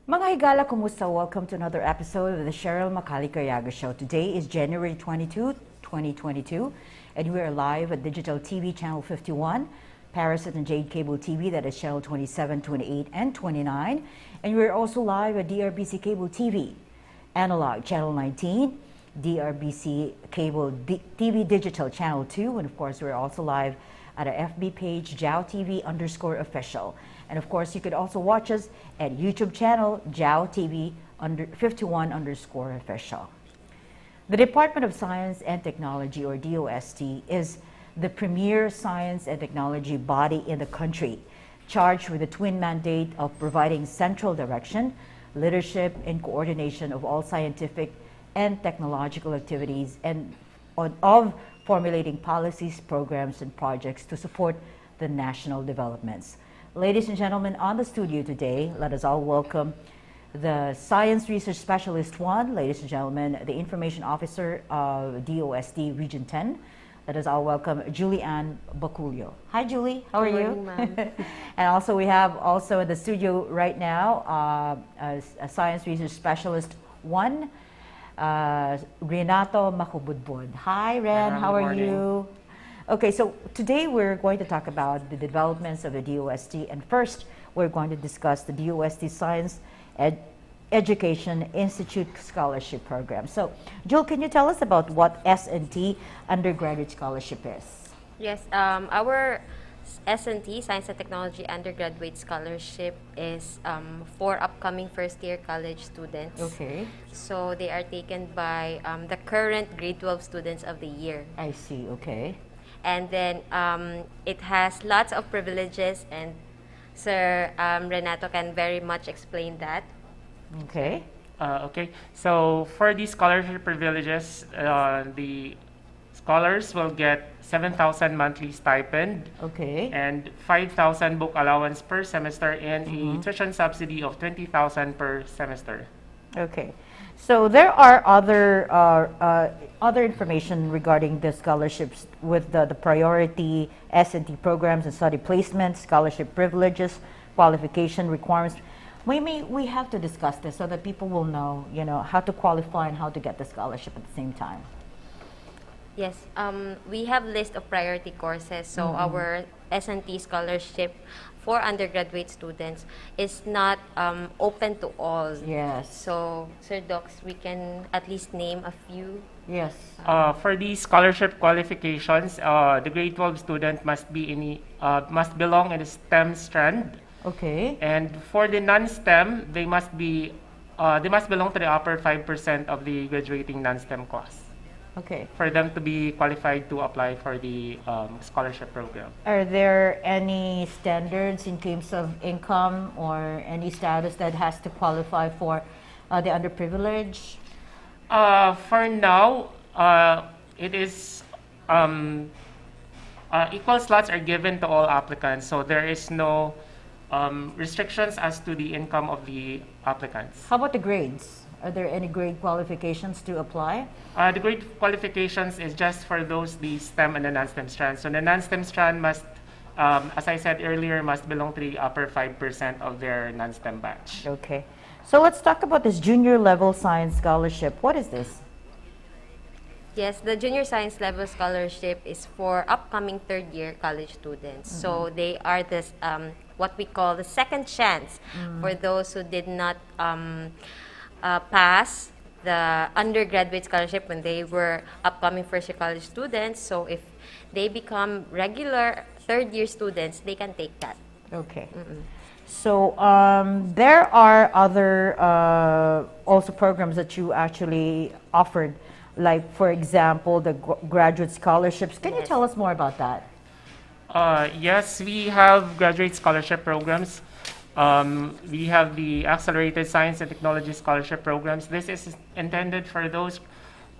Mga higala, kumusta? Welcome to another episode of the Chyrel Macale Show. Today is January 22, 2022, and we are live at Digital TV Channel 51, Parasat and Jade Cable TV, that is Channel 27, 28, and 29. And we're also live at DEARBC Cable TV, Analog Channel 19, DEARBC Cable TV Digital Channel 2, and of course we're also live at our FB page, JAOTV_official. And of course, you could also watch us at YouTube channel, JAOTV51_official. The Department of Science and Technology, or DOST, is the premier science and technology body in the country, charged with the twin mandate of providing central direction, leadership, and coordination of all scientific and technological activities, and of formulating policies, programs, and projects to support the national developments. Ladies and gentlemen, on the studio today, let us all welcome the Science Research Specialist 1, ladies and gentlemen, the Information Officer of DOST Region 10. Let us all welcome Julie Ann Baculio. Hi, Julie. How are you? And also we have also in the studio right now a Science Research Specialist 1, Renato Macubudbud. Hi, Ren. How are you? Okay, so today we're going to talk about the developments of the DOST, and first we're going to discuss the DOST Science Education Institute Scholarship Program. So, Joel, can you tell us about what S&T Undergraduate Scholarship is? Yes, our S&T, Science and Technology Undergraduate Scholarship, is for upcoming first-year college students. Okay. So they are taken by the current grade 12 students of the year. I see, okay. And then it has lots of privileges, and Sir Renato can very much explain that. Okay. Okay, so for these scholarship privileges, the scholars will get 7,000 monthly stipend, okay, and 5,000 book allowance per semester, and a tuition subsidy of 20,000 per semester. Okay. So there are other information regarding the scholarships with the priority S&T programs and study placement, scholarship privileges, qualification requirements. Maybe we have to discuss this so that people will know, how to qualify and how to get the scholarship at the same time. Yes, we have list of priority courses. So our S&T scholarship for undergraduate students is not open to all. Yes. So, Sir Docs, we can at least name a few. Yes. For these scholarship qualifications, the grade 12 student must belong in the STEM strand. Okay. And for the non-STEM, they must belong to the upper 5% of the graduating non-STEM class. Okay. For them to be qualified to apply for the scholarship program. Are there any standards in terms of income or any status that has to qualify for the underprivileged? For now, it is equal slots are given to all applicants, so there is no restrictions as to the income of the applicants. How about the grades? Are there any grade qualifications to apply? The grade qualifications is just for the STEM and the non-STEM strand. So the non-STEM strand must, as I said earlier, must belong to the upper 5% of their non-STEM batch. Okay. So let's talk about this junior level science scholarship. What is this? Yes, the Junior Science Level Scholarship is for upcoming third-year college students. So they are this what we call the second chance for those who did not pass the undergraduate scholarship when they were upcoming first-year college students. So if they become regular third-year students, they can take that. Okay. So there are other also programs that you actually offered, like for example the graduate scholarships. Can you tell us more about that? Yes, we have graduate scholarship programs. We have the Accelerated Science and Technology Scholarship Programs. This is intended for those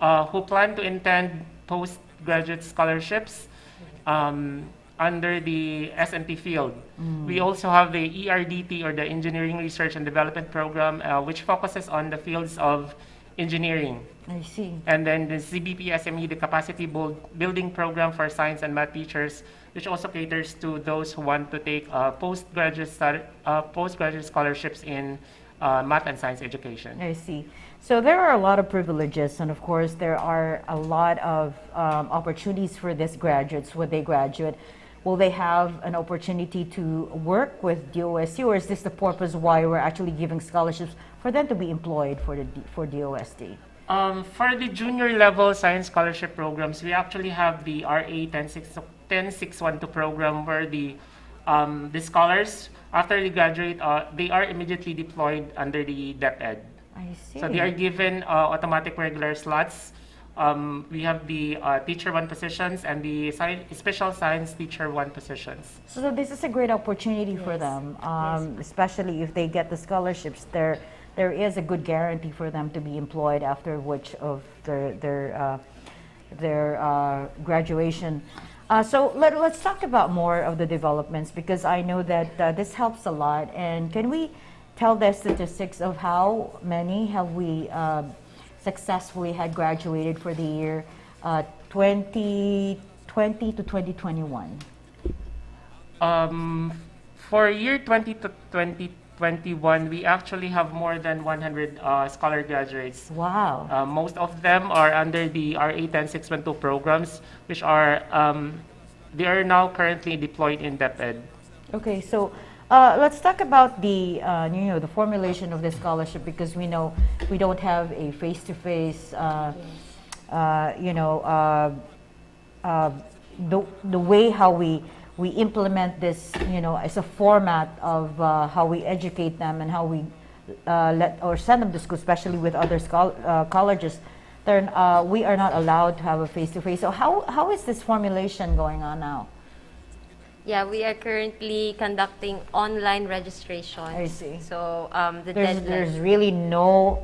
who plan to attend postgraduate scholarships under the S&T field. We also have the ERDT, or the Engineering Research and Development Program, which focuses on the fields of engineering. I see. And then the CBP SME, the Capacity Building Program for Science and Math Teachers, which also caters to those who want to take postgraduate scholarships in math and science education. I see. So there are a lot of privileges, and of course there are a lot of opportunities for these graduates when they graduate. Will they have an opportunity to work with DOST, or is this the purpose why we're actually giving scholarships for them to be employed for DOST? For the junior level science scholarship programs, we actually have the RA 10612 program where the scholars, after they graduate, they are immediately deployed under the DepEd. I see. So they are given automatic regular slots. We have the teacher 1 positions and the special science teacher 1 positions. So this is a great opportunity for them, especially if they get the scholarships. There is a good guarantee for them to be employed after which of their graduation. So let's talk about more of the developments, because I know that this helps a lot. And can we tell the statistics of how many have we successfully had graduated for the year 2020 to 2021? For year 20 to 2021, we actually have more than 100 scholar graduates. Wow. Most of them are under the RA 10612 programs, which are they are now currently deployed in DepEd. Okay, so let's talk about the the formulation of the scholarship, because we know we don't have a face-to-face the way how we implement this, as a format of how we educate them and how we let or send them to school, especially with other colleges. We are not allowed to have a face-to-face. So how is this formulation going on now? Yeah, we are currently conducting online registration. I see. So deadline. There's really no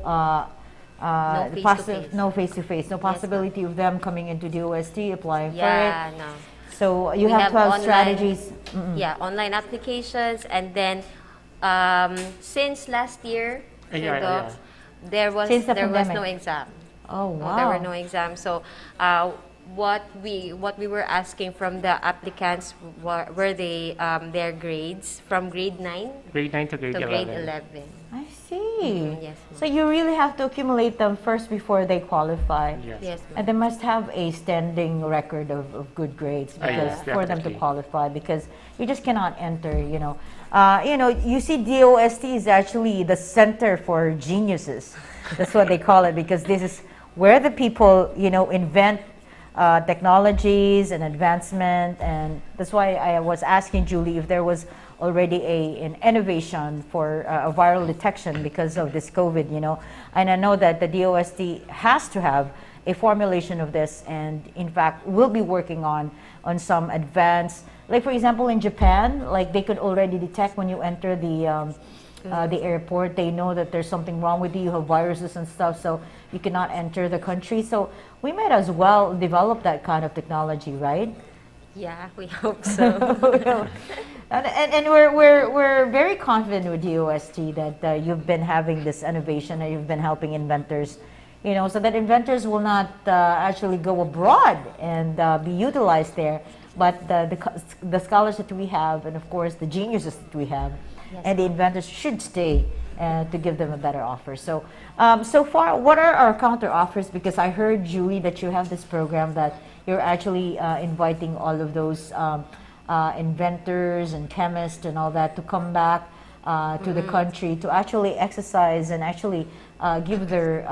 No face-to-face, no possibility of them coming into DOST, applying for Yeah, it. no. So you We have to have online- strategies. Yeah, online applications, and then since last year, Yeah, Sir Doc, there was Since the no pandemic. exam. Oh, No, wow. there were no exams. So what we were asking from the applicants were they their grades from grade 9 Grade 9 to grade to 11. grade 11. I see. Yes, ma'am. So you really have to accumulate them first before they qualify. Yes. Yes, ma'am. And they must have a standing record of good grades because yes, for them to definitely. qualify, because you just cannot enter, you see DOST is actually the center for geniuses. That's what they call it, because this is where the people, invent technologies and advancement. And that's why I was asking Julie if there was already an innovation for viral detection because of this COVID, And I know that the DOST has to have a formulation of this, and in fact, we'll be working on some advanced, like for example, in Japan, like they could already detect when you enter the airport. They know that there's something wrong with you have viruses and stuff, so you cannot enter the country. So we might as well develop that kind of technology, right? Yeah, we hope so. And we're very confident with DOST that you've been having this innovation and you've been helping inventors, so that inventors will not actually go abroad and be utilized there, but the scholars that we have, and of course the geniuses that we have, and the inventors should stay to give them a better offer. So, so far, what are our counter offers? Because I heard, Julie, that you have this program that you're actually inviting all of those inventors and chemists and all that to come back to the country to actually exercise and actually give their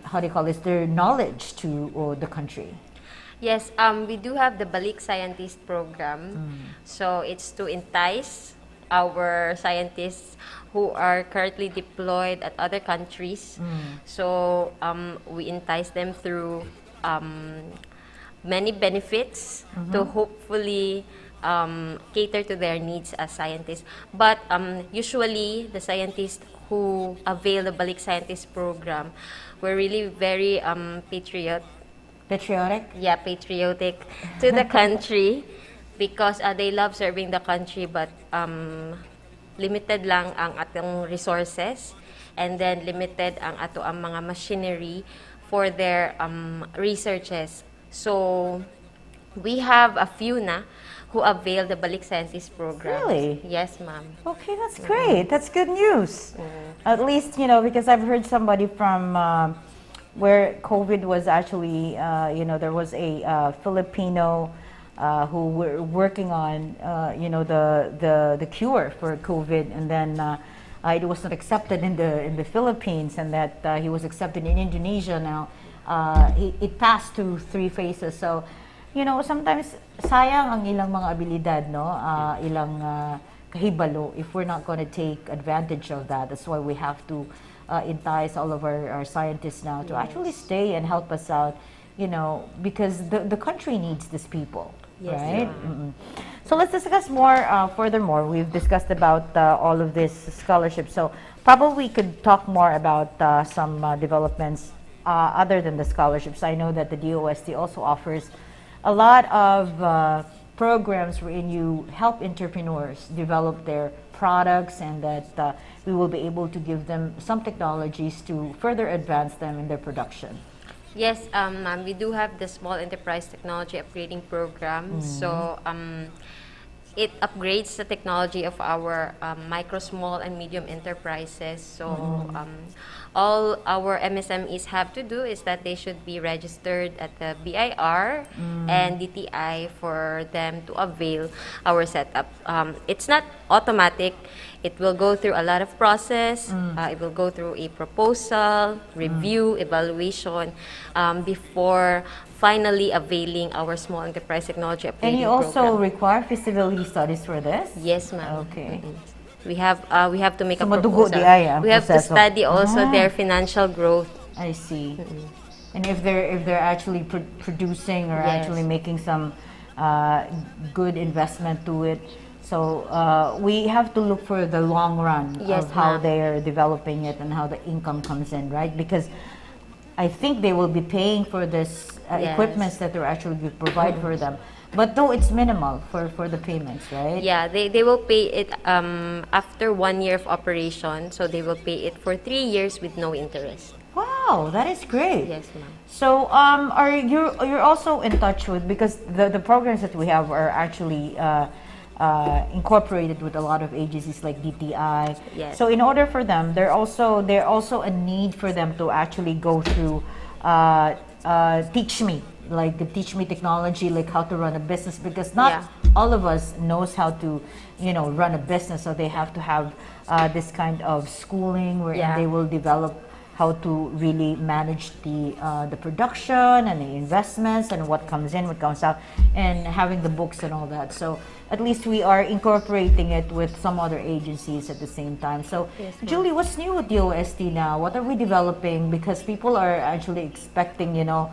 how do you call this, their knowledge to the country. Yes, we do have the Balik Scientist program. So it's to entice our scientists who are currently deployed at other countries. So we entice them through many benefits to hopefully cater to their needs as scientists. But usually the scientists who avail the Balik Scientist program were really very Patriotic? Yeah, patriotic to the country, because they love serving the country, but limited lang ang atong resources, and then limited ang ato ang mga machinery for their researches. So we have a few na who avail the Balik Senses programs. Really? Yes, ma'am. Okay, that's great. That's good news. At least, you know, because I've heard somebody from where COVID was actually, you know, there was a Filipino who were working on, you know, the cure for COVID, and then it was not accepted in the Philippines, and that he was accepted in Indonesia now. It passed through 3 phases. So, you know, sometimes sayang ang ilang mga abilidad, no? Ilang kahibalo if we're not going to take advantage of that. That's why we have to entice all of our scientists now to actually stay and help us out, you know, because the country needs these people, right? So let's discuss more furthermore. We've discussed about all of this scholarship. So probably we could talk more about some developments other than the scholarships. I know that the DOST also offers a lot of programs wherein you help entrepreneurs develop their products, and that we will be able to give them some technologies to further advance them in their production. Yes, ma'am, we do have the Small Enterprise Technology Upgrading Program. So it upgrades the technology of our micro, small, and medium enterprises. So all our MSMEs have to do is that they should be registered at the BIR and DTI for them to avail our setup. It's not automatic. It will go through a lot of process. It will go through a proposal, review, evaluation before finally availing our Small Enterprise Technology Upgrading And you also program. require feasibility studies for this? Yes, ma'am. Okay. We have to make So a madugo proposal. di ay ang We have to proseso. study also their financial growth. I see. And if they're actually producing or Yes. actually making some good investment to it, so we have to look for the long run Yes, of how ma'am. they're developing it and how the income comes in, right? Because I think they will be paying for this Yes. equipments that they're actually going to provide for them. But though it's minimal for the payments, right? Yeah, they will pay it after 1 year of operation. So they will pay it for 3 years with no interest. Wow, that is great. Yes, ma'am. So, are you're also in touch with, because the programs that we have are actually incorporated with a lot of agencies like DTI. Yes. So, in order for them, they're also a need for them to actually go through Teach Me, like the Teach Me technology, like how to run a business, because not all of us knows how to, you know, run a business. So they have to have this kind of schooling where they will develop how to really manage the production and the investments and what comes in, what comes out, and having the books and all that. So at least we are incorporating it with some other agencies at the same time. So Julie, what's new with DOST now? What are we developing? Because people are actually expecting, you know,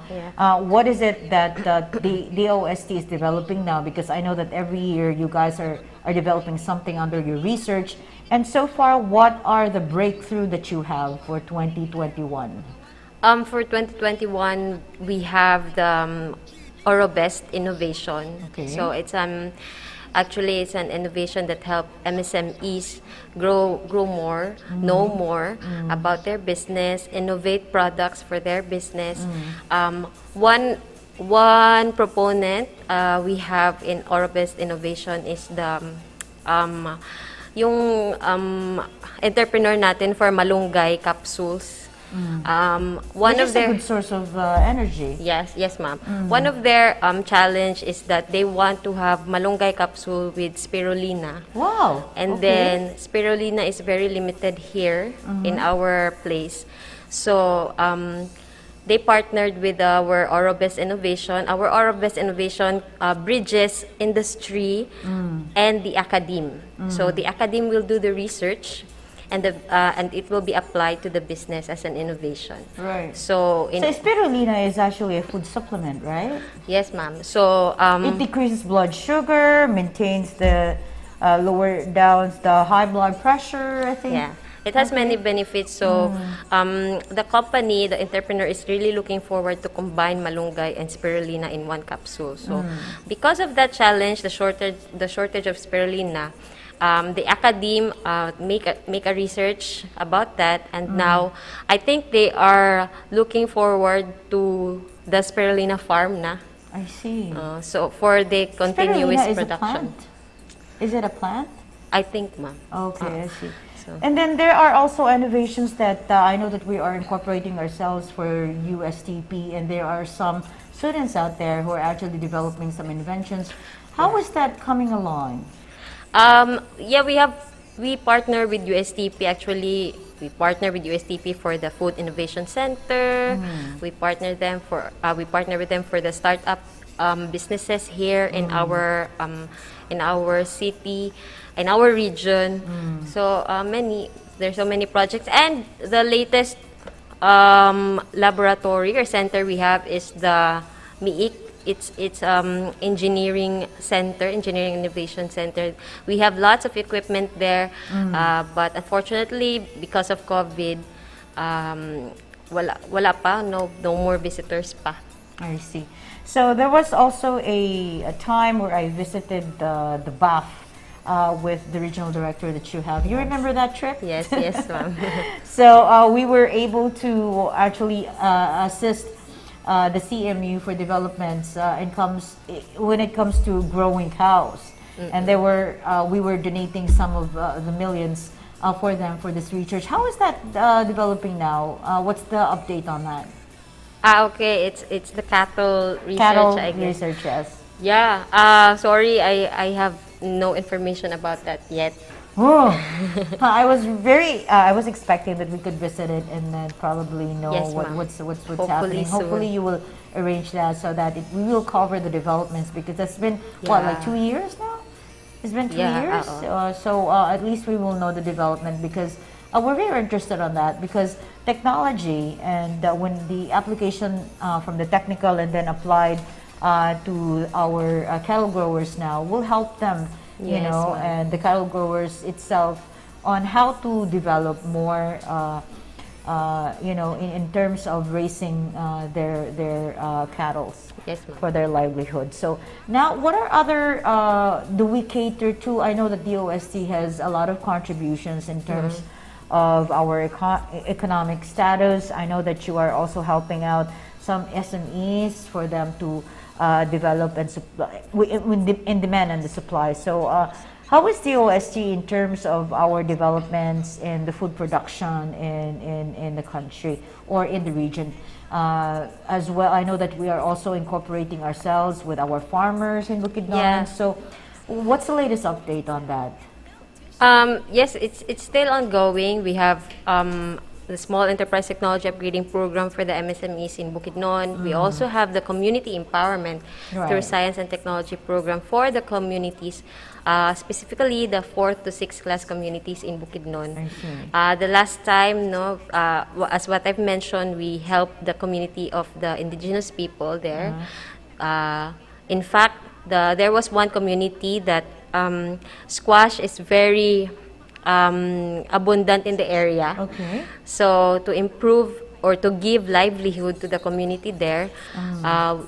what is it that the DOST is developing now? Because I know that every year you guys are developing something under your research. And so far, what are the breakthrough that you have for 2021? For 2021, we have the Orobest innovation. Okay. So it's actually it's an innovation that help MSMEs grow more, know more about their business, innovate products for their business. One proponent we have in Orobest innovation is the yung entrepreneur natin for malunggay capsules. One Which of is their a good source of energy. yes, ma'am. One of their challenge is that they want to have malunggay capsule with spirulina. Wow. And then spirulina is very limited here in our place. So they partnered with our Orobest innovation. Our Orobest innovation bridges industry and the academe. So the academe will do the research, and it will be applied to the business as an innovation. Right. So spirulina is actually a food supplement, right? yes, ma'am. So It decreases blood sugar, maintains the lower down the high blood pressure, I think. yeah. It has many benefits. So, the company, the entrepreneur, is really looking forward to combine malunggay and spirulina in one capsule. So, because of that challenge, the shortage of spirulina, the academe make a research about that, and now I think they are looking forward to the spirulina farm na. I see. So for the continuous Spirulina is a production. plant. Is it a plant? I think, ma'am. Okay, I see. So And then there are also innovations that I know that we are incorporating ourselves for USTP, and there are some students out there who are actually developing some inventions. How is that coming along? yeah, we partner with USTP. Actually, we partner with USTP for the Food Innovation Center. We partner with them for the startup businesses here in our city, in our region. So there's so many projects, and the latest laboratory or center we have is the MIIC. It's engineering innovation center. We have lots of equipment there, but unfortunately because of COVID, wala pa, no more visitors pa. I see. So there was also a time where I visited the BAF with the regional director that you have. You remember that trip? Yes, ma'am. So we were able to actually assist the CMU for developments when it comes to growing cows. And we were donating some of the millions for them for this research. How is that developing now? What's the update on that? Okay, it's the cattle research, Cattle I guess. research, yes. Yeah, sorry, I have no information about that yet. Oh, I was expecting that we could visit it and then probably know Yes, ma'am. what's Hopefully happening. soon. Hopefully you will arrange that so that we will cover the developments, because that's been what, like 2 years now? It's been 2 Yeah, years, so at least we will know the development, because we're very interested on that, because technology and when the application from the technical and then applied to our cattle growers now will help them, you Yes, know, ma'am. and the cattle growers itself on how to develop more, you know, in terms of raising their cattle Yes, ma'am. for their livelihood. So now, what are other do we cater to? I know that the OST has a lot of contributions in terms of our economic status. I know that you are also helping out some SMEs for them to develop and supply in demand and the supply. So how is the OST in terms of our developments in the food production in the country or in the region? As well, I know that we are also incorporating ourselves with our farmers in Bukid. Yeah. So what's the latest update on that? Yes, it's still ongoing. We have the Small Enterprise Technology Upgrading Program for the MSMEs in Bukidnon. We also have the Community Empowerment through Right. Science and Technology Program for the communities, specifically the 4th to 6th class communities in Bukidnon. I see. The last time, as what I've mentioned, we helped the community of the indigenous people there. In fact, there was one community that squash is very abundant in the area. Okay. So to improve or to give livelihood to the community there,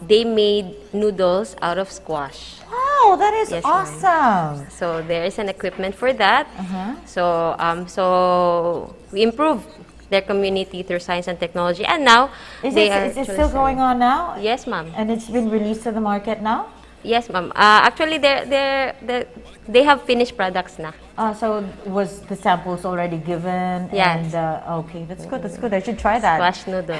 they made noodles out of squash. Wow, that is Yes, ma'am. awesome. So there is an equipment for that. So we improved their community through science and technology, and now Is they it, are is it actually still going selling. on now? Yes, ma'am. And it's been released to the market now? Yes, ma'am. Actually, they have finished products na. So was the samples already given? Yes. And, okay, that's good. That's good. I should try that. Squash noodles.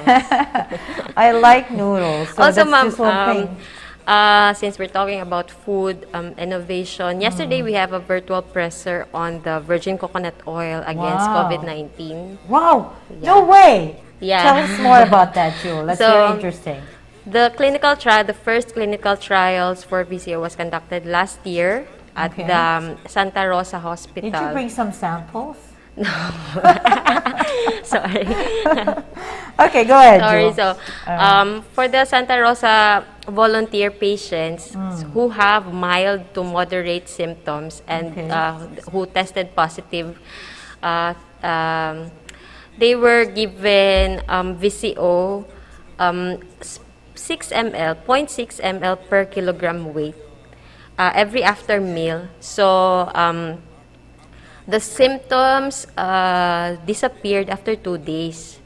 I like noodles. So Also, that's ma'am, just one thing. since we're talking about food innovation, yesterday we have a virtual presser on the virgin coconut oil against Wow. COVID-19. Wow. No way. Yeah. Tell us more about that, Jewel. That's So, very interesting. The first clinical trials for VCO was conducted last year at Okay. the Santa Rosa Hospital. Did you bring some samples? Sorry. Okay, go ahead, Sorry. Jewel. So, for the Santa Rosa volunteer patients who have mild to moderate symptoms and Okay. who tested positive, they were given VCO 6 ml, 0.6 ml per kilogram weight every after meal. So, the symptoms disappeared after 2 days.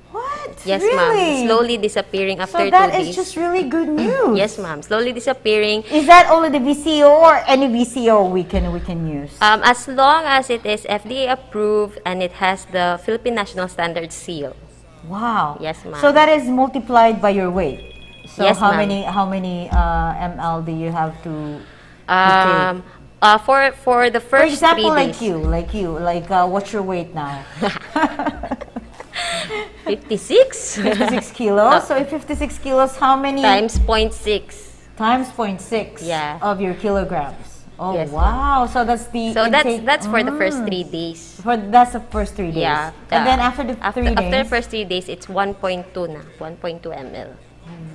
What? Yes, Really? ma'am. Slowly disappearing after So 2 that days. is just really good news. Yes, ma'am. Slowly disappearing. Is that only the VCO or any VCO we can use? As long as it is FDA approved and it has the Philippine National Standard seal. Wow. Yes, ma'am. So that is multiplied by your weight. So Yes, how ma'am. many ml do you have to take? For the For first example, 3 days. what's your weight now? 56 56 kilos. So if 56 kilos, how many times 0.6. times 0.6 Yeah. of your kilograms? Oh, Yes, wow. So that's the So intake. that's for the first 3 days. That's the first 3 days. Yeah. And then after the after, 3 after the days. first 3 days, it's 1.2 na. 1.2 ml.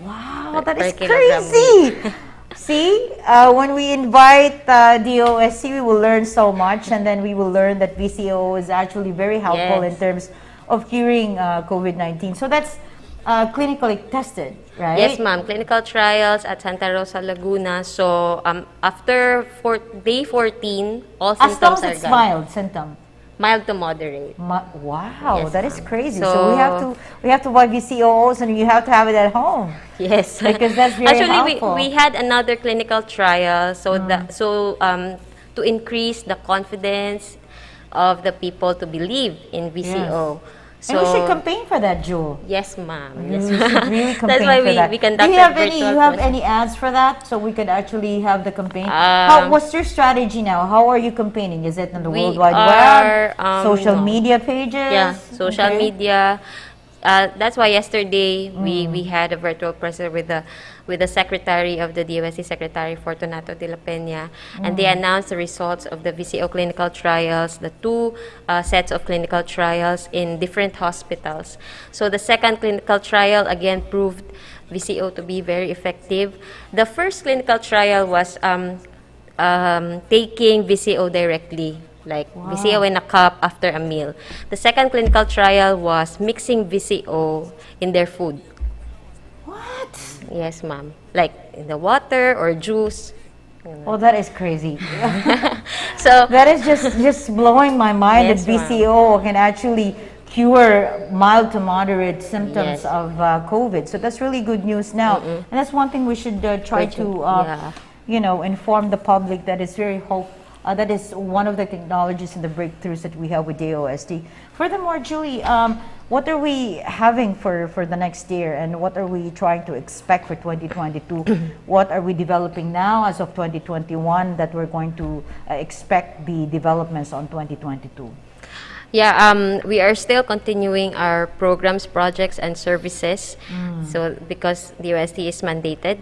Wow, that per is kilogram crazy. See, when we invite DOSC, we will learn so much, and then we will learn that VCO is actually very helpful Yes. in terms of curing COVID-19. So that's clinically tested, right? Yes, ma'am. Clinical trials at Santa Rosa, Laguna. So after day 14, all As long symptoms as are it's gone. mild symptom. Mild to moderate. Wow, Yes, that is ma'am. crazy. So- So we have to buy VCOs, and you have to have it at home. Yes, Because that's very actually helpful. we had another clinical trial, so to increase the confidence of the people to believe in VCO. And we should campaign for that, Jewel. Yes, ma'am. We Yes, should ma'am. really That's campaign why for that. we Do conducted you have virtual any ads for that, so we could actually have the campaign? Um, What's your strategy now? How are you campaigning? Is it on the We World Wide are, Web, social no. media pages? Yeah, social Okay. media. That's why yesterday we had a virtual presser with the secretary of the DOSC, Secretary Fortunato de la Peña, and they announced the results of the VCO clinical trials, the 2 sets of clinical trials in different hospitals. So the second clinical trial again proved VCO to be very effective. The first clinical trial was taking VCO directly, like VCO in a cup after a meal. The second clinical trial was mixing VCO in their food. What? Yes, ma'am. Like in the water or juice. Oh, that is crazy. So That is just blowing my mind Yes, that VCO can actually cure mild to moderate symptoms Yes. of COVID. So that's really good news now. And that's one thing we should try to, yeah. inform the public that is very that is one of the technologies and the breakthroughs that we have with DOST. Furthermore, Julie, what are we having for the next year, and what are we trying to expect for 2022? What are we developing now as of 2021 that we're going to expect the developments on 2022? Yeah, we are still continuing our programs, projects, and services. So because the OST is mandated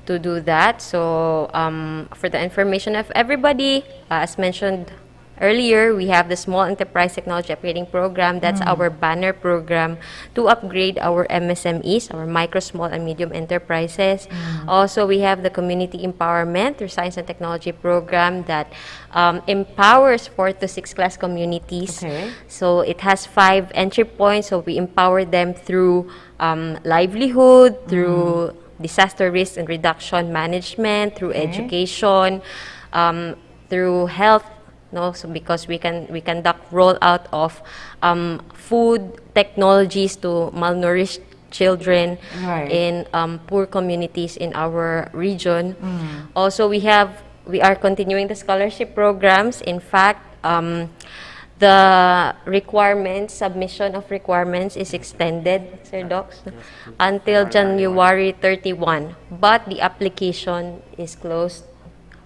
to do that. So for the information of everybody, as mentioned earlier, we have the Small Enterprise Technology Upgrading Program. That's our banner program to upgrade our MSMEs, our micro, small, and medium enterprises. Also, we have the Community Empowerment through Science and Technology Program that empowers 4th to 6th class communities. Okay. So it has 5 entry points. So we empower them through livelihood, through disaster risk and reduction management, through education, through health. No, so because we conduct rollout of food technologies to malnourished children in poor communities in our region. Also, we are continuing the scholarship programs. In fact, the submission of requirements is extended, Sir Docs, until January 31. But the application is closed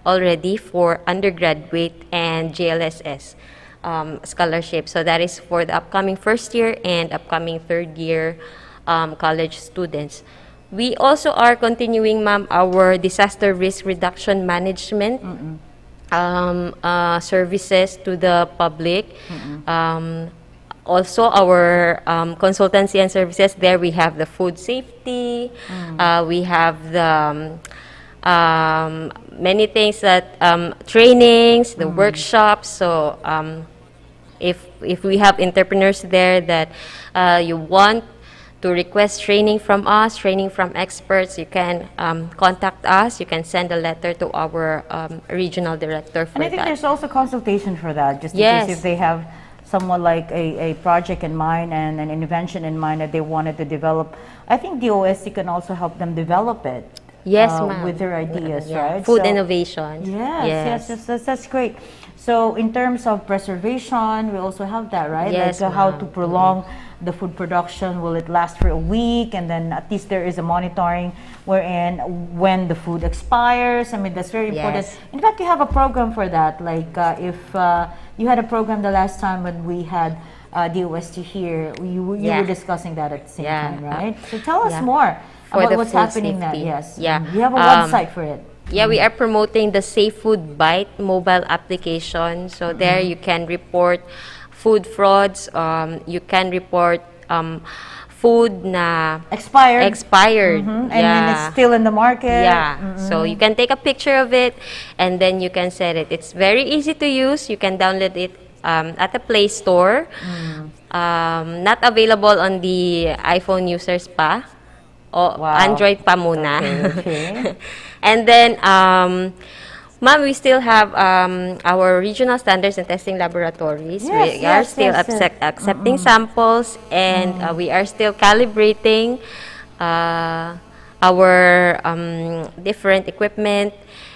already for undergraduate and JLSS scholarship. So that is for the upcoming first year and upcoming third year college students. We also are continuing, ma'am, our disaster risk reduction management services to the public. Also, our consultancy and services, there we have the food safety, we have the many things that trainings, the workshops. So if we have entrepreneurs there that you want to request training from us, training from experts, you can contact us. You can send a letter to our regional director for And I think that. there's also consultation for that, just in Yes. case if they have somewhat like a project in mind and an invention in mind that they wanted to develop, I think the OST can also help them develop it. Yes, ma'am. With their ideas, Yeah. right? Food So- innovation. Yes, that's great. So in terms of preservation, we also have that, right? Yes, like how ma'am. to prolong the food production. Will it last for a week? And then at least there is a monitoring wherein when the food expires. I mean, that's very important. Yes. In fact, you have a program for that. Like if you had a program the last time when we had DOST here, you Yeah. were discussing that at the same Yeah. time, right? So tell us Yeah. more For about the what's food happening now. safety. Yes. Yeah. You have a website for it. Yeah, we are promoting the Safe Food Bite mobile application. So there you can report food frauds. You can report food na Expired. expired. And then it's still in the market. Yeah. So you can take a picture of it and then you can set it. It's very easy to use. You can download it at the Play Store. Not available on the iPhone users pa. O Wow. Android pa muna. Okay. And then, ma'am, we still have our regional standards and testing laboratories. Yes, We are yes, still yes, yes. accepting samples, and we are still calibrating our different equipment.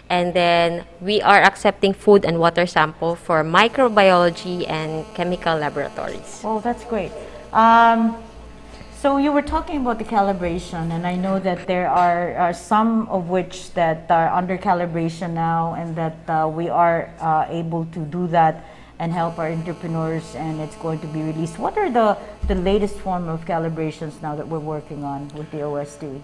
And then we are accepting food and water sample for microbiology and chemical laboratories. Well, that's great. So you were talking about the calibration, and I know that there are some of which that are under calibration now, and that we are able to do that and help our entrepreneurs, and it's going to be released. What are the latest form of calibrations now that we're working on with the OSD?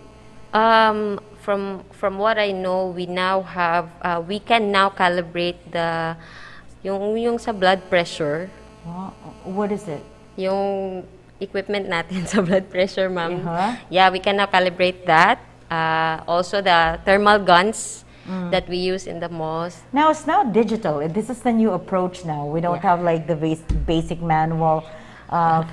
From what I know, we now have we can now calibrate the yung sa blood pressure, What is it? yung equipment natin sa blood pressure, ma'am. Uh-huh. Yeah, we can now calibrate that. Also the thermal guns that we use in the malls. Now it's now digital. This is the new approach now. We don't have like the basic manual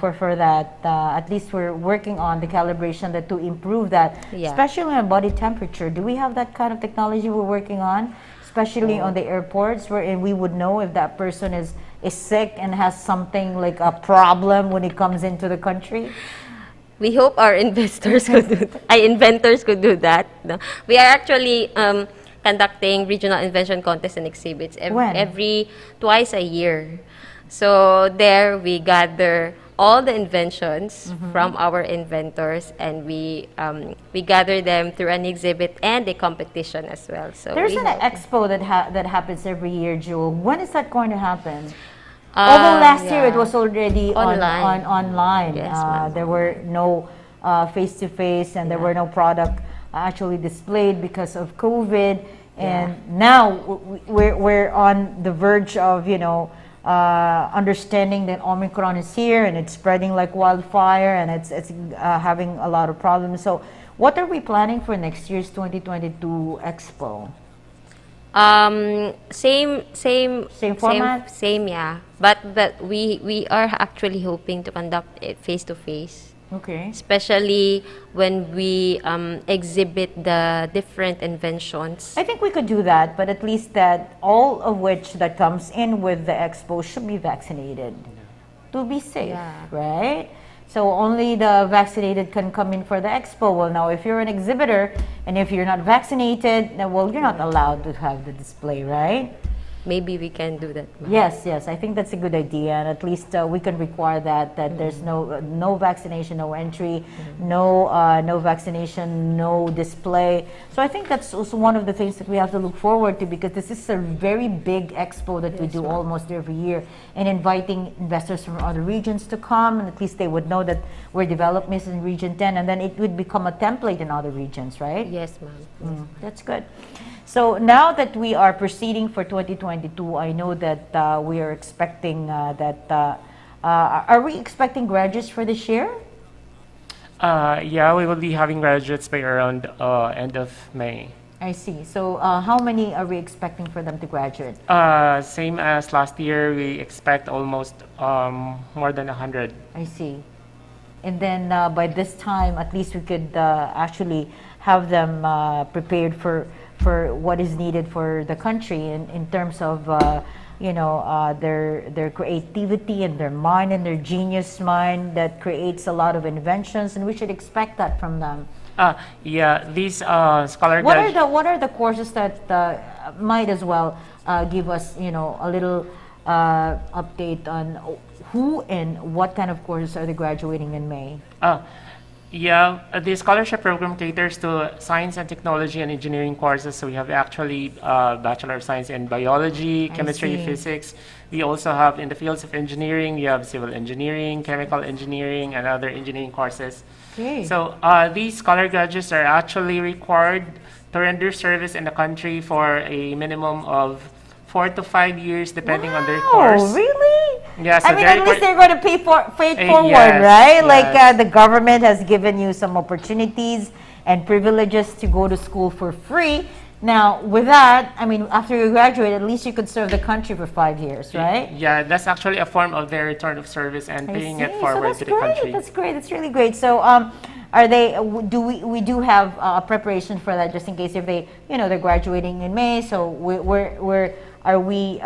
for that. At least we're working on the calibration to improve that, Yeah. especially on body temperature. Do we have that kind of technology we're working on, especially on the airports, wherein we would know if that person is sick and has something like a problem when it comes into the country? We hope our investors could do inventors could do that. No? We are actually conducting regional invention contests and exhibits When? every twice a year. So there we gather all the inventions from our inventors, and we gather them through an exhibit and a competition as well. So There's we an hope- expo that happens every year, Jewel. When is that going to happen? Although last year it yeah. was already Online. online. Yes, ma'am. There were no face-to-face, and there were no product actually displayed because of COVID. And now we're on the verge of, understanding that Omicron is here and it's spreading like wildfire, and it's having a lot of problems. So what are we planning for next year's 2022 Expo? Same format? Same, yeah. But we are actually hoping to conduct it face to face, Okay. especially when we exhibit the different inventions. I think we could do that, but at least that all of which that comes in with the expo should be vaccinated to be safe, Yeah. right? So only the vaccinated can come in for the expo. Well, now if you're an exhibitor and if you're not vaccinated, then, well, you're not allowed to have the display, right? Maybe we can do that, ma'am. Yes, I think that's a good idea, and at least we can require that there's no vaccination, no entry, no vaccination, no display. So I think that's also one of the things that we have to look forward to, because this is a very big expo that we do almost every year, and inviting investors from other regions to come, and at least they would know that we're developing this in Region 10, and then it would become a template in other regions, right? Yes, ma'am. That's good. So now that we are proceeding for 2022, I know that we are expecting are we expecting graduates for this year? Yeah, we will be having graduates by around end of May. I see. So how many are we expecting for them to graduate? Same as last year, we expect almost more than 100. I see. And then by this time, at least we could actually have them prepared for for what is needed for the country in terms of their creativity and their mind and their genius mind that creates a lot of inventions, and we should expect that from them. Yeah, these scholar What are the courses that might as well give us a little update on who and what kind of courses are they graduating in May? Yeah, the scholarship program caters to science and technology and engineering courses. So we have actually Bachelor of Science in Biology, Chemistry, Physics. We also have in the fields of engineering, you have civil engineering, chemical engineering, and other engineering courses. Okay. So these scholar graduates are actually required to render service in the country for a minimum of 4 to 5 years, depending on their course. Oh, really? Yeah, so I mean, at least they're going to pay forward, yes, right? yes. Like the government has given you some opportunities and privileges to go to school for free. Now, with that, I mean, after you graduate, at least you could serve the country for 5 years, right? Yeah, that's actually a form of their return of service and paying it forward to the country. That's great. That's really great. So, are they? We do have a preparation for that, just in case if they, they're graduating in May. So, are we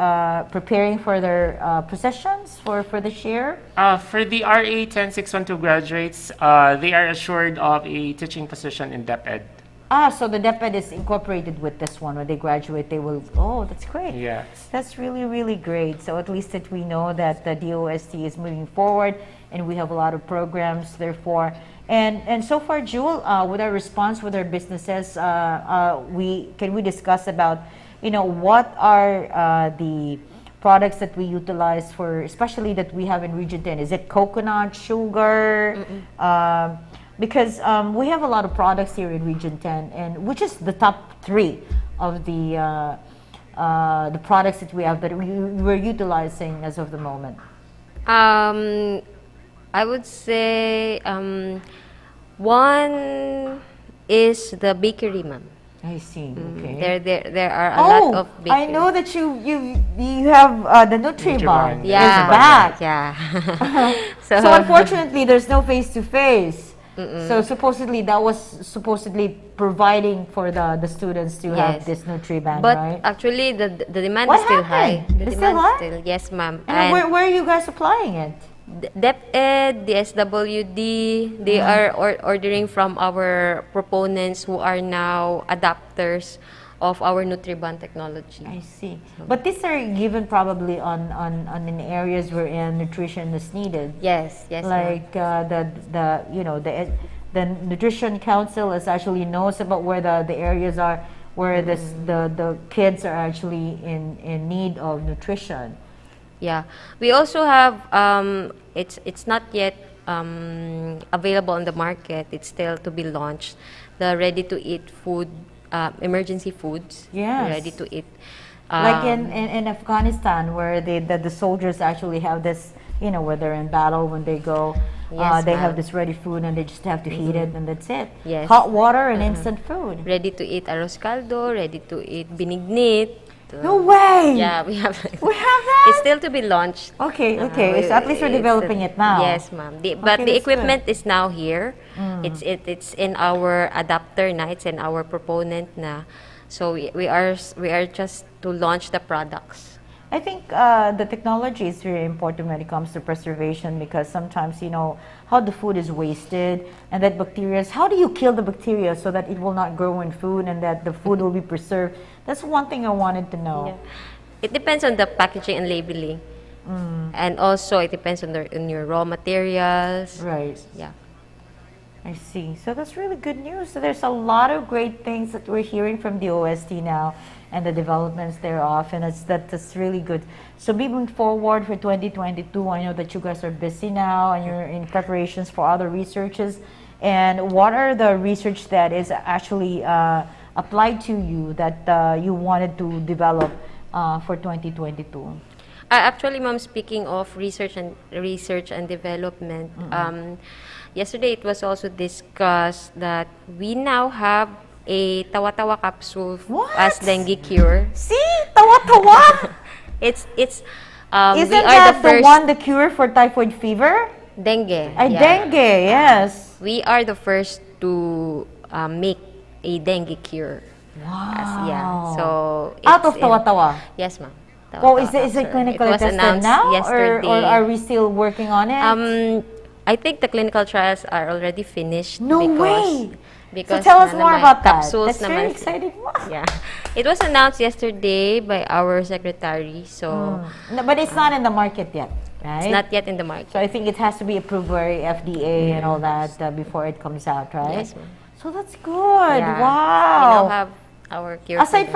preparing for their possessions for this year? For the RA 10612 graduates, they are assured of a teaching position in DepEd. So the DepEd is incorporated with this one. When they graduate, they will. Oh, that's great. Yes. That's really, really great. So at least that we know that the DOST is moving forward, and we have a lot of programs. Therefore, and so far, Jewel, with our response with our businesses, we discuss about, what are the products that we utilize for, especially that we have in Region 10. Is it coconut, sugar? Because we have a lot of products here in Region 10, and which is the top 3 of the products that we have that we're utilizing as of the moment. I would say one is the bakery, ma'am. I see. Okay. There are a lot of bakery. I know that you have the NutriBullet Yeah. is back. Yeah. So unfortunately, there's no face-to-face. So supposedly that was providing for the students to have this NutriBullet, but right? actually the demand What is still happened? high. The It's demand still high? still, yes, ma'am. And where are you guys applying it? DepEd, the SWD, they are ordering from our proponents who are now adapters of our NutriBullet technology. I see. But these are given probably on in areas where nutrition is needed. Yes, yes, Like the Nutrition Council is actually knows about where the areas are where the kids are actually in need of nutrition. Yeah, we also have it's not yet available on the market. It's still to be launched. The ready-to-eat food, emergency foods. Yes. Ready to eat. Like in Afghanistan, where the soldiers actually have this, where they're in battle, when they go, Yes, they ma'am. have this ready food and they just have to heat it and that's it. Yes. Hot water and instant food. Ready to eat arroz caldo. Ready to eat binignit. No way! Yeah, we have. We have that? It's still to be launched. Okay. So at least we're developing it now. Yes, ma'am. But Okay, the that's equipment is now here. It's in our adapter na. It's in our proponent na. So we are just to launch the products. I think the technology is very important when it comes to preservation, because sometimes how the food is wasted and that bacteria. How do you kill the bacteria so that it will not grow in food and that the food will be preserved? That's one thing I wanted to know. Yeah. It depends on the packaging and labeling, and also it depends on your raw materials. Right. Yeah. I see. So that's really good news. So there's a lot of great things that we're hearing from the OST now and the developments thereof, and that's really good. So moving forward for 2022, I know that you guys are busy now and you're in preparations for other researches. And what are the research that is actually applied to you that you wanted to develop for 2022? Actually, ma'am, speaking of research and development, yesterday it was also discussed that we now have a tawa-tawa capsule as dengue cure. See? Tawa-tawa? It's Isn't we are that the first one, the cure for typhoid fever? dengue. Ay, yeah. dengue, yes. We are the first to make a dengue cure. Wow. Yeah. So Out of it's in- Tawa-Tawa. Yes, ma'am. Oh, is it Sir. clinically It was tested announced now, yesterday. or are we still working on it? I think the clinical trials are already finished. No way! Because So tell us na more naman, about that. capsules That's very naman- exciting. Yeah. It was announced yesterday by our secretary. So No, but it's not in the market yet, right? it's not yet in the market. So I think it has to be approved by FDA and all that before it comes out, right? Yes, ma'am. So that's good. Yeah. Wow. We now have our cure. Aside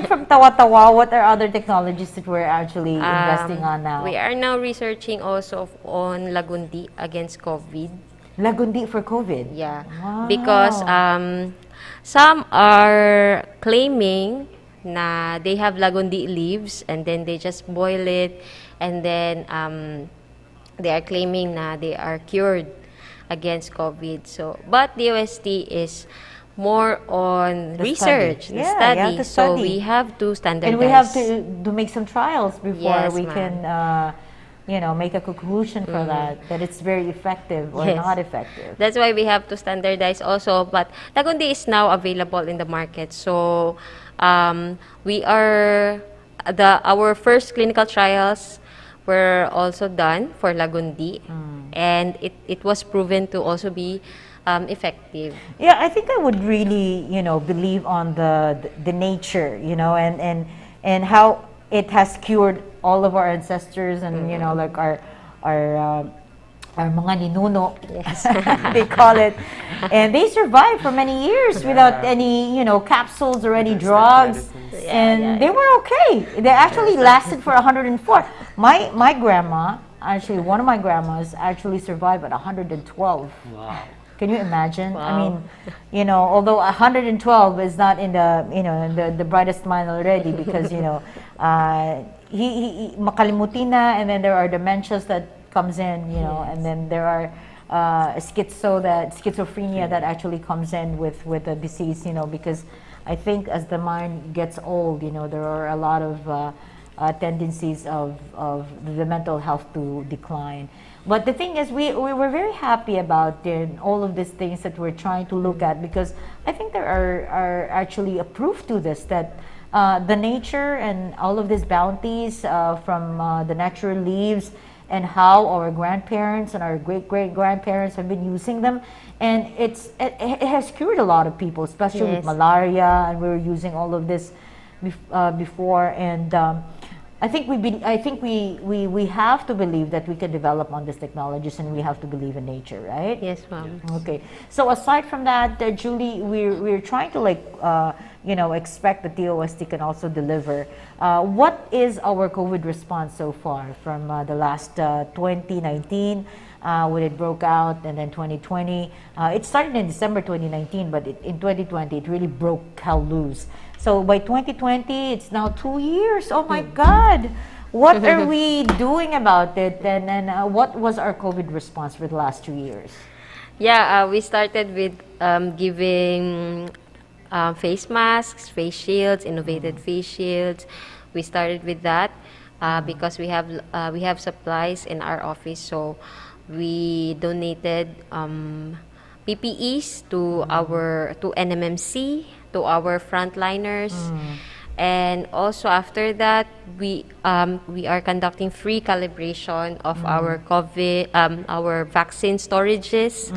from Tawa-Tawa, what are other technologies that we're actually investing on now? We are now researching also on Lagundi against COVID. Lagundi for COVID. Yeah. Wow. Because some are claiming na they have Lagundi leaves and then they just boil it and then they are claiming na they are cured against COVID. So, but the OST is more on The research, study. the Yeah, study. you have to So study. we have to standardize. And we have to make some trials before Yes, we ma'am. can, make a conclusion for that it's very effective or Yes. not effective. That's why we have to standardize also. But Lagundi is now available in the market. So we are our first clinical trials were also done for Lagundi, and it was proven to also be effective. Yeah, I think I would really, believe on the nature, and how it has cured all of our ancestors and like our mga ninuno, Yes. they call it, and they survived for many years without any capsules or any drugs, and they were okay. They actually lasted for 104. My grandma, actually one of my grandmas, actually survived at 112. Wow. Can you imagine? I Wow. mean, although 112 is not in the, in the brightest mind already, because, he makalimutin na, and then there are dementias that comes in, and then there are schizophrenia that actually comes in with the disease, because I think as the mind gets old, there are a lot of tendencies of the mental health to decline. But the thing is, we were very happy about all of these things that we're trying to look at, because I think there are actually a proof to this, that the nature and all of these bounties from the natural leaves, and how our grandparents and our great-great-grandparents have been using them, and it has cured a lot of people, especially with Yes. malaria, and we were using all of this before, and I think we have to believe that we can develop on these technologies, and we have to believe in nature, right? Yes, ma'am. Okay. So aside from that, Julie, we're trying to expect that the OST can also deliver. What is our COVID response so far from the last 2019 when it broke out, and then 2020? It started in December 2019, but in 2020 it really broke hell loose. So by 2020, it's now 2 years. Oh my God! What are we doing about it? And what was our COVID response for the last 2 years? Yeah, we started with giving face masks, face shields, innovated face shields. We started with that because we have supplies in our office, so we donated PPEs to NMMC, to our frontliners. And also after that, we are conducting free calibration of our COVID, our vaccine storages,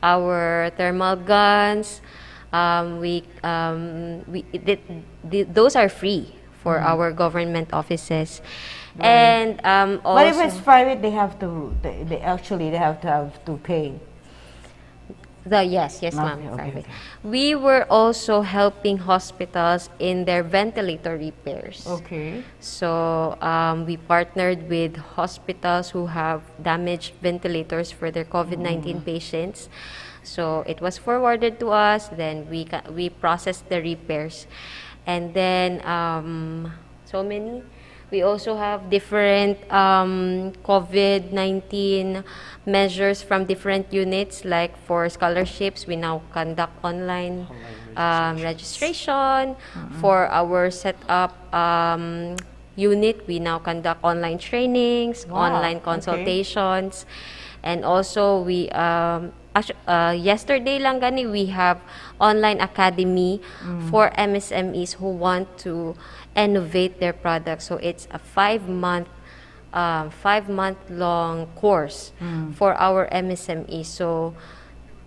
our thermal guns. Those are free for our government offices. And also, But if it's private, they have to. They have to pay. Yes, ma'am. Okay, Private. okay. We were also helping hospitals in their ventilator repairs. Okay. So we partnered with hospitals who have damaged ventilators for their COVID-19 patients. So it was forwarded to us. Then we processed the repairs, and then we also have different COVID-19 measures from different units. Like for scholarships, we now conduct online registration. For our setup unit, we now conduct online trainings, Wow, online okay. consultations. And also we yesterday lang gani, we have online academy for MSMEs who want to innovate their products. So it's a 5-month long course for our MSMEs. So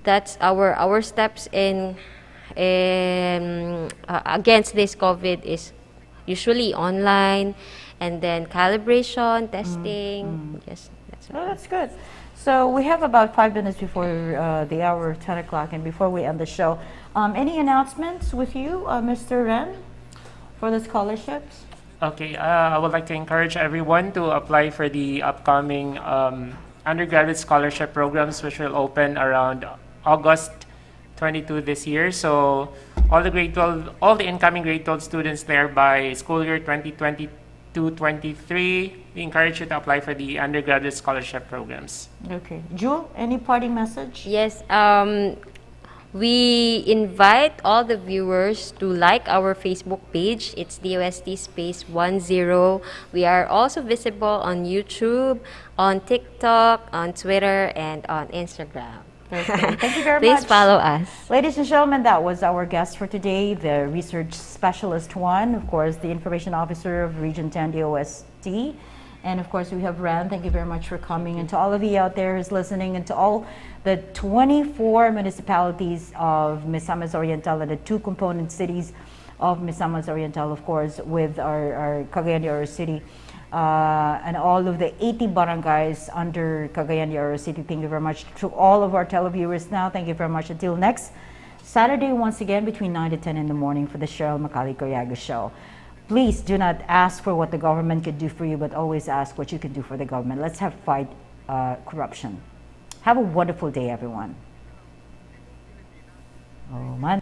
that's our steps in against this COVID is usually online, and then calibration, testing. Yes, that's Oh, that's good. So we have about 5 minutes before the hour of 10 o'clock and before we end the show. Any announcements with you, Mr. Ren, for the scholarships? Okay, I would like to encourage everyone to apply for the upcoming undergraduate scholarship programs, which will open around August 22 this year. So all the incoming grade 12 students there by school year 2022-23, we encourage you to apply for the undergraduate scholarship programs. Okay. Jewel, any parting message? Yes, we invite all the viewers to like our Facebook page. It's DOST space 10. We are also visible on YouTube, on TikTok, on Twitter, and on Instagram. Thank you very Please much. follow us. Ladies and gentlemen, that was our guest for today, the Research Specialist 1, of course, the Information Officer of Region 10 DOST. And of course, we have Ran. Thank you very much for coming. And to all of you out there who's listening, and to all the 24 municipalities of Misamis Oriental and the 2 component cities of Misamis Oriental, of course, with our Cagayan de Oro City, and all of the 80 barangays under Cagayan de Oro City. Thank you very much to all of our televiewers now. Thank you very much. Until next Saturday, once again, between 9 to 10 in the morning for the Chyrel Macale Coriaga Show. Please do not ask for what the government could do for you, but always ask what you can do for the government. Let's fight corruption. Have a wonderful day, everyone. Oh, man.